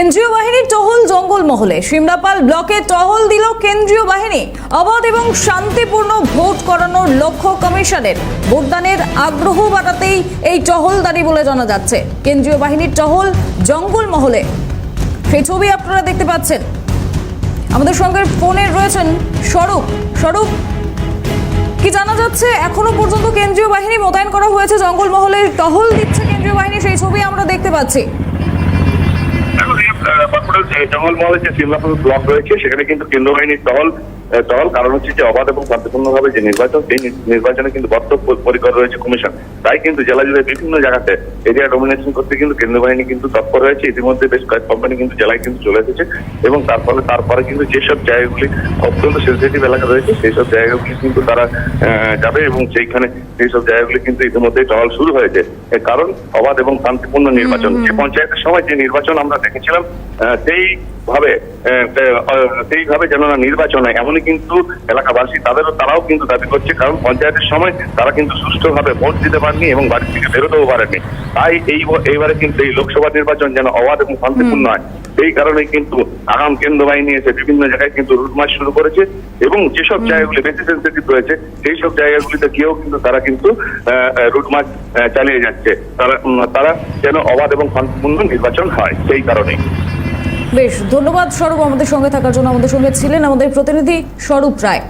কেন্দ্রীয় বাহিনীর টহল জঙ্গলমহলে। সিমলাপাল ব্লকে টহল দিল কেন্দ্রীয় বাহিনী। অবাধ এবং শান্তিপূর্ণ ভোট করানোর লক্ষ্য কমিশনের। ভোটদানের আগ্রহ বাড়াতেই এই টহলদারি বলে জানা যাচ্ছে। কেন্দ্রীয় বাহিনীর টহল জঙ্গলমহলে, সেই ছবি আপনারা দেখতে পাচ্ছেন। আমাদের সঙ্গে ফোনে রয়েছেন স্বরূপ। কি জানা যাচ্ছে, এখনো পর্যন্ত কেন্দ্রীয় বাহিনী মোতায়েন করা হয়েছে জঙ্গলমহলে, টহল দিচ্ছে কেন্দ্রীয় বাহিনী, সেই ছবি আমরা দেখতে পাচ্ছি। জঙ্গলমহলে যে সিমলাপুর ব্লক রয়েছে সেখানে কিন্তু কেন্দ্র বাহিনীর টহল কারণ হচ্ছে যে অবাধ এবং শান্তিপূর্ণভাবে যে নির্বাচন, সেই নির্বাচনে কিন্তু বদ্ধপরিকর রয়েছে কমিশন। তাই কিন্তু জেলা জুড়ে বিভিন্ন জায়গাতে এরিয়া ডমিনেশন করতে কিন্তু কেন্দ্র বাহিনী কিন্তু তৎপর হয়েছে। ইতিমধ্যে বেশ কয়েক কোম্পানি কিন্তু জেলায় কিন্তু চলে এসেছে এবং তারপরে কিন্তু যেসব জায়গাগুলি অত্যন্ত সেন্সিটিভ এলাকা রয়েছে সেই সব জায়গাগুলি কিন্তু তারা যাবে এবং সেইখানে সেই সব জায়গাগুলি কিন্তু ইতিমধ্যে টহল শুরু হয়েছে। কারণ অবাধ এবং শান্তিপূর্ণ নির্বাচন, যে পঞ্চায়েতের সময় যে নির্বাচন আমরা দেখেছিলাম সেইভাবে যেন না নির্বাচন হয়, এমনই কিন্তু এলাকাবাসী তারাও কিন্তু দাবি করছে। কারণ পঞ্চায়েতের সময় তারা কিন্তু সুষ্ঠুভাবে ভোট দিতে পারেনি এবং বাড়ি থেকে বেরোতেও পারেনি। তাই এইবারে কিন্তু এই লোকসভা নির্বাচন যেন অবাধ এবং শান্তিপূর্ণ হয়, সেই কারণে কিন্তু আগাম কেন্দ্র বাহিনী এসে বিভিন্ন জায়গায় কিন্তু রুট মার্চ শুরু করেছে এবং যেসব জায়গাগুলি বেশি সেন্সিটিভ রয়েছে সেই সব জায়গাগুলিতে গিয়েও কিন্তু তারা কিন্তু রুট মার্চ চালিয়ে যাচ্ছে। তারা যেন অবাধ এবং শান্তিপূর্ণ নির্বাচন হয়, সেই কারণেই। বেশ, ধন্যবাদ স্বরূপ আমাদের সঙ্গে থাকার জন্য। আমাদের সঙ্গে ছিলেন আমাদের প্রতিনিধি স্বরূপ রায়।